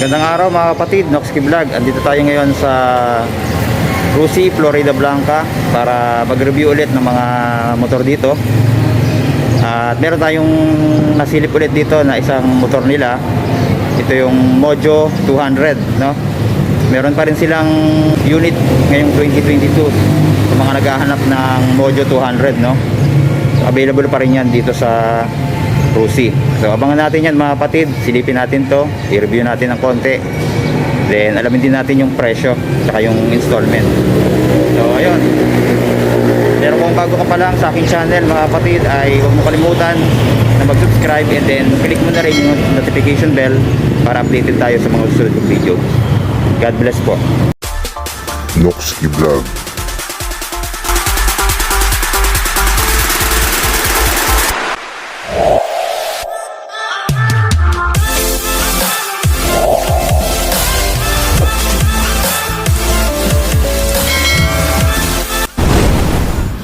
Magandang araw mga kapatid, Noxky Vlog. Andito tayo ngayon sa Rusi, Florida Blanca para mag-review ulit ng mga motor dito. At meron tayong nasilip ulit dito na isang motor nila. Ito yung Mojo 200, no? Meron pa rin silang unit ngayong 2022 sa mga naghahanap ng Mojo 200, no? Available pa rin yan dito sa Rusi. So abangan natin yan mga kapatid, silipin natin to, i-review natin ng konti, then alamin din natin yung presyo saka yung installment. So ayun, pero kung bago ka pa lang sa aking channel mga kapatid, ay huwag mo kalimutan na mag-subscribe and then click mo na rin yung notification bell para updated tayo sa mga susunod ng video. God bless po. Noxky Vlog.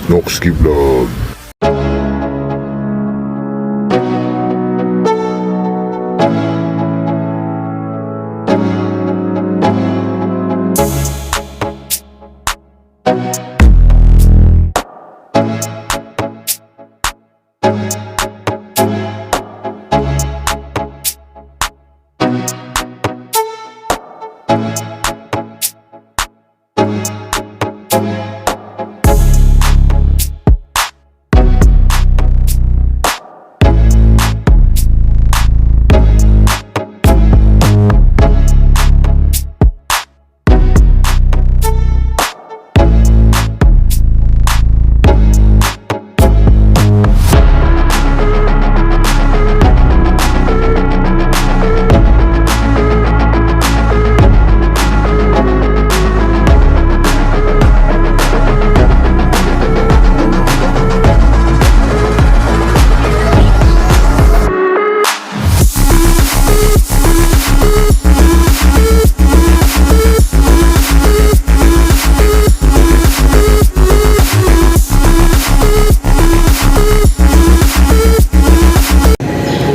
Noxky Vlog.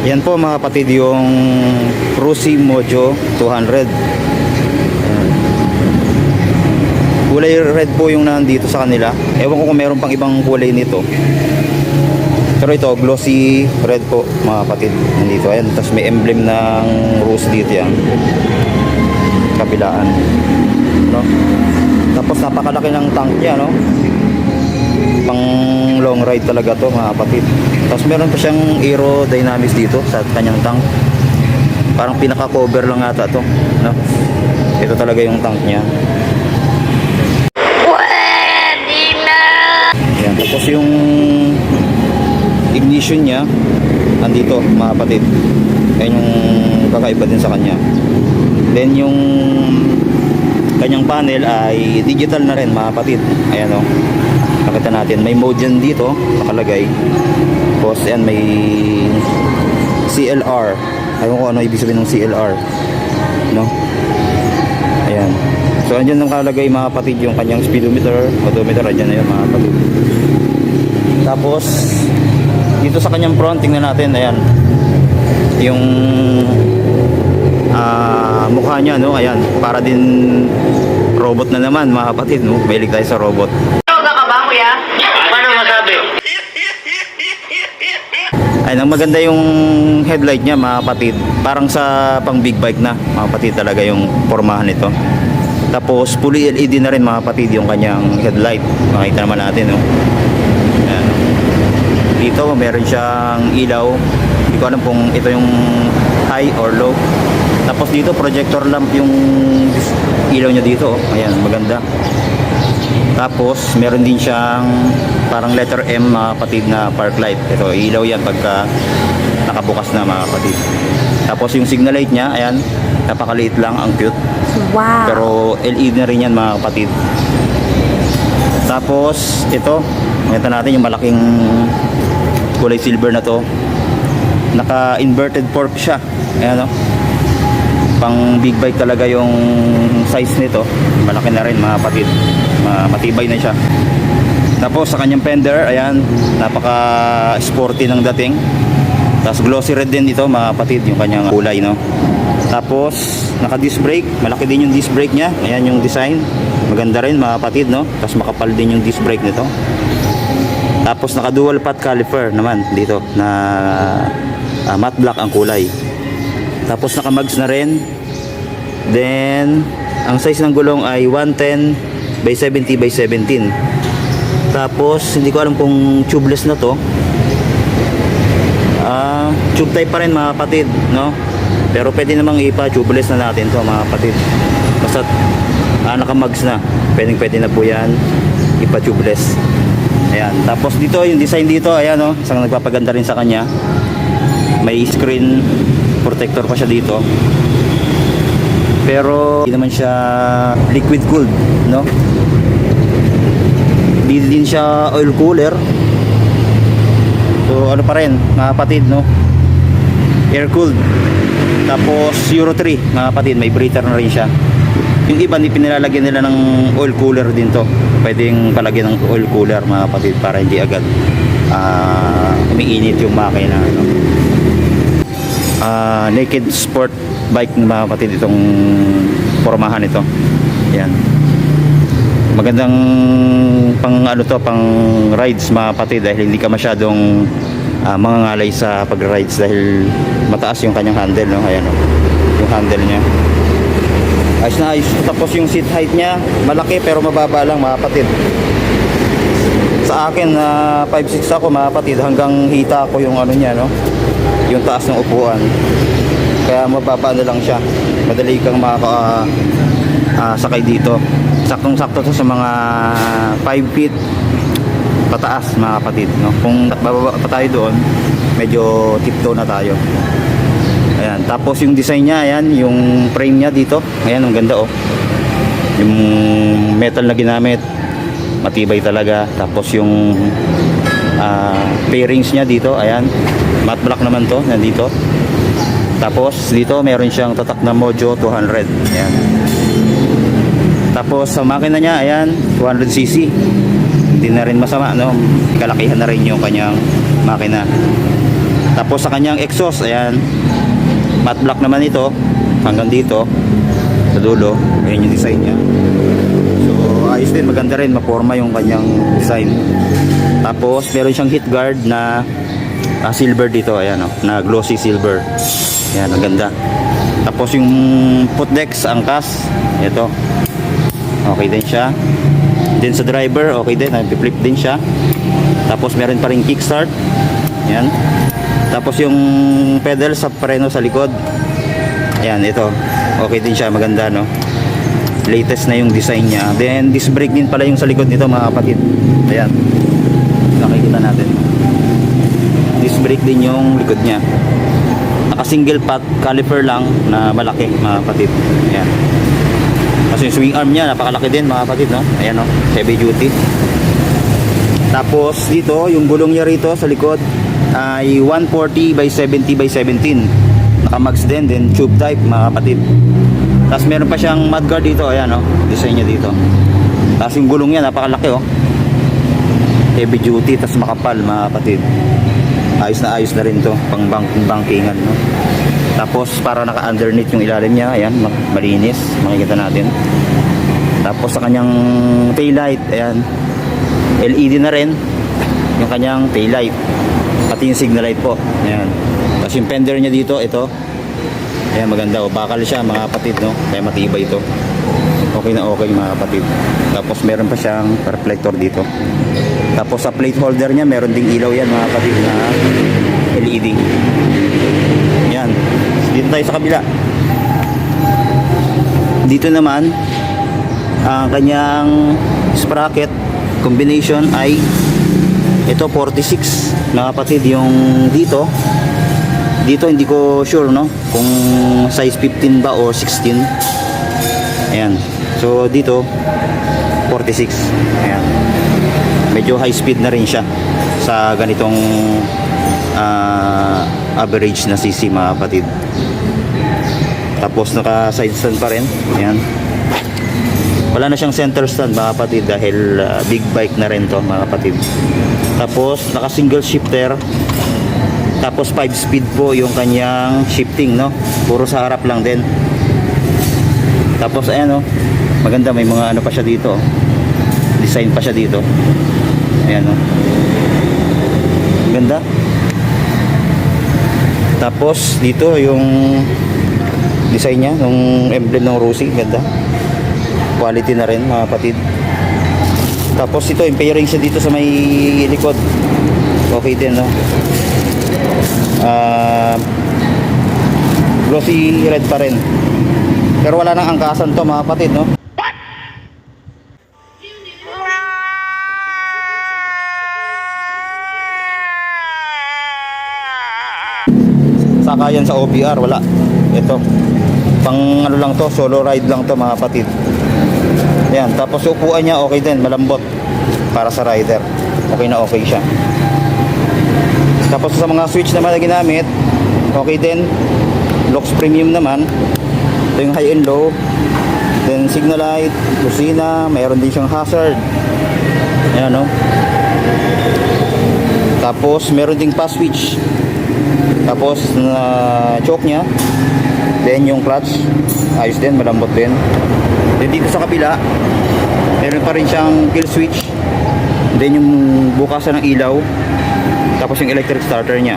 Yan po mga kapatid yung Rusi Mojo 200. Kulay red po yung nandito sa kanila. Ewan ko kung meron pang ibang kulay nito. Pero ito glossy red po mga kapatid. Nandito ayan. Tapos may emblem ng Rusi dito yan. Kabilaan. No? Tapos napakalaki ng tank niya, no? Pang long ride talaga to mga kapatid. Tapos meron pa siyang aerodynamics dito sa kanyang tank. Parang pinaka cover lang ata to, no? Ito talaga yung tank niya. Pwede na! Yan, tapos yung ignition niya andito mga kapatid. Yan yung kakaiba din sa kanya. Then yung kanyang panel ay digital na rin mga kapatid. Ayan o. Nakita natin, may mode dyan dito nakalagay. Tapos yan may CLR. Ayun ko ano ibig sabihin ng CLR, no? Ayan. So andyan nakalagay mga kapatid yung kanyang speedometer, odometer, andyan na yun mga kapatid. Tapos dito sa kanyang front, tingnan natin, ayan yung mukha niya, no? Ayan, para din robot na naman mga kapatid, no? Mahilig tayo sa robot. Ay, ang maganda yung headlight niya mga kapatid. Parang sa pang big bike na mga kapatid talaga yung pormahan nito. Tapos fully LED na rin mga kapatid yung kanyang headlight. Makita naman natin, no? Ayan. Dito meron siyang ilaw. Hindi ko alam kung ito yung high or low. Tapos dito projector lamp yung ilaw niya dito, oh. Ayan, maganda. Tapos meron din siyang parang letter M mga kapatid na park light. Ito ilaw yan pagka nakabukas na mga kapatid. Tapos yung signal light niya, ayan, napakaliit lang, ang cute. Wow. Pero LED na rin yan mga kapatid. Tapos ito, makita natin yung malaking kulay silver na to. Naka inverted fork siya. Ayan, no? Pang big bike talaga yung size nito. Malaki na rin mga kapatid. Matibay na siya. Tapos sa kanyang fender, ayan, napaka sporty ng dating. Tapos glossy red din ito mga kapatid, yung kanyang kulay, no? Tapos naka disc brake, malaki din yung disc brake nya. Ayan yung design, maganda rin mga kapatid, no? Tapos makapal din yung disc brake nito. Tapos naka dual path caliper naman dito na matte black ang kulay. Tapos naka mags na rin. Then ang size ng gulong ay 110 by 70 by 17. Tapos hindi ko alam kung tubeless na to. Tube type pa rin mga kapatid, no? Pero pwede namang ipa-tubeless na natin to mga kapatid. Basta naka-mags na. Pwede na po yan ipa-tubeless. Ayan. Tapos dito, yung design dito, ayan, no? Isang nagpapaganda rin sa kanya. May screen protector pa siya dito. Pero hindi naman siya liquid cooled, no? Hindi din siya oil cooler. So ano pa rin mga kapatid, no? Air cooled. Tapos Euro 3 mga kapatid, may breather na rin siya. Yung iba hindi pinilalagyan nila ng oil cooler din to. Pwedeng palagyan ng oil cooler mga kapatid para hindi agad umiinit yung makina, no? Naked sport bike ng mga kapatid itong formahan ito. Yan. Magandang pang pang rides mga kapatid dahil hindi ka masyadong mangangalay sa pag-rides dahil mataas yung kanyang handle, no? Ayan, no? Yung handle niya. Ayos na ayos. Tapos yung seat height niya malaki pero mababa lang mga kapatid. Sa akin 5'6" ako mga kapatid, hanggang hita ko yung ano niya, no? Yung taas ng upuan. Kaya mababa na lang siya. Madali kang sakay dito. Saktong-sakto to sa mga 5 feet pataas mga kapatid, no? Kung bababa pa tayo doon, medyo tiptoe na tayo. Ayan. Tapos yung design niya, ayan, yung frame niya dito. Ayan, ang ganda, oh. Yung metal na ginamit, matibay talaga. Tapos yung pairings niya dito, ayan, matte black naman to, nandito. Tapos dito meron siyang tatak na Mojo 200. Ayan. Tapos sa makina niya, ayan, 200cc. Hindi na rin masama, no? Kalakihan na rin yung kanyang makina. Tapos sa kanyang exhaust, ayan, matte black naman ito hanggang dito sa dulo. Ayan yung design niya. So ayos din, maganda rin, maporma yung kanyang design. Tapos meron siyang heat guard na silver dito, ayan, no? Na glossy silver. Ayan, ang ganda. Tapos yung footdex, angkas, ito, okay din siya. Din sa driver, okay din, nag-flip din siya. Tapos meron pa rin kickstart. Ayan. Tapos yung pedal sa preno sa likod, ayan, ito, okay din siya, maganda, no? Latest na yung design niya. Then disc brake din pala yung sa likod nito mga kapatid. Ayan, nakikita natin, disc brake din yung likod niya. Naka single path caliper lang na malaki mga kapatid. Ayan. Kasi yung swing arm niya napakalaki din mga kapatid, no? Ayan, no? Heavy duty. Tapos dito yung gulong niya rito sa likod ay 140 by 70 by 17. Naka-mags din, then tube type mga kapatid. Tapos meron pa siyang mudguard dito, ayan, no? Design niya dito. Tapos yung gulong niya napakalaki, oh. Heavy duty, tapos makapal mga kapatid. Ayos na rin to, pang bankingan, no? Tapos para naka-underneath yung ilalim niya, ayan, malinis, makikita natin. Tapos sa kanyang taillight, ayan, LED na rin yung kanyang taillight, pati yung signal light po, ayan. Tapos yung fender niya dito, ito, ayan, maganda, oh. Bakal siya mga kapatid, no? Kaya matibay ito. Okay na okay mga kapatid. Tapos meron pa siyang reflector dito. Tapos sa plate holder niya meron ding ilaw yan mga kapatid na LED. Yan. Dito tayo sa kabila. Dito naman ang kanyang sprocket combination ay ito 46 mga kapatid. Yung dito hindi ko sure, no, kung size 15 ba o 16. Ayan. So dito 46. Ayan. Medyo high speed na rin siya sa ganitong average na CC mga kapatid. Tapos naka side stand pa rin. Ayan. Wala na siyang center stand mga kapatid dahil big bike na rin to mga kapatid. Tapos naka single shifter. Tapos 5 speed po yung kanyang shifting, no? Puro sa harap lang din. Tapos ayan, oh, maganda, may mga ano pa siya dito. Design pa siya dito. Ayan, oh. Ganda. Tapos dito yung design niya, yung emblem ng Rusi, ganda. Quality na rin, mga kapatid. Tapos ito, yung pairing siya dito sa may likod. Okay din, no? Glossy red pa rin. Pero wala nang angkasan to, mga kapatid, no? Sakayan sa OBR, wala. Ito. Pang ano lang to, solo ride lang to, mga kapatid. Ayan, tapos upuan niya okay din, malambot para sa rider. Okay na okay siya. Tapos sa mga switch naman na ginamit, okay din. Lux premium naman. Ito yung high and low. Then signal light, kusina, mayroon din siyang hazard. Ayan, no? Tapos meron ding pass switch. Tapos na choke niya. Then yung clutch, ayos din, malambot din. Then dito sa kabila, meron pa rin siyang kill switch. Then yung bukasan ng ilaw. Tapos yung electric starter niya.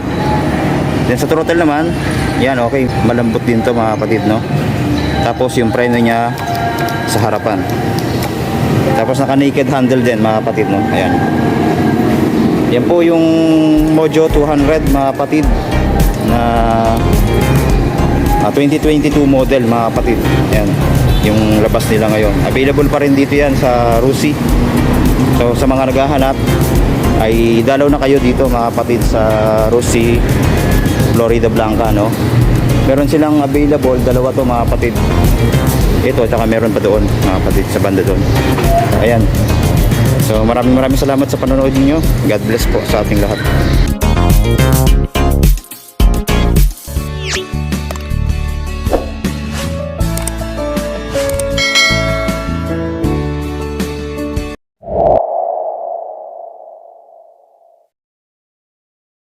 Then sa throttle naman, yan, okay, malambot din to, mga kapatid, no? Tapos yung preno niya sa harapan. Tapos naka naked handle din, mga kapatid, no? Ayan. Yan po yung Mojo 200, mga kapatid, na 2022 model, mga kapatid. Ayan, yung labas nila ngayon. Available pa rin dito yan sa Rusi. So sa mga naghahanap, ay dalaw na kayo dito, mga kapatid, sa Rusi Florida Blanca, no? Meron silang available, dalawa to, mga kapatid. Ito, at saka meron pa doon, mga kapatid, sa banda doon. Ayan. So maraming salamat sa panonood niyo. God bless po sa ating lahat.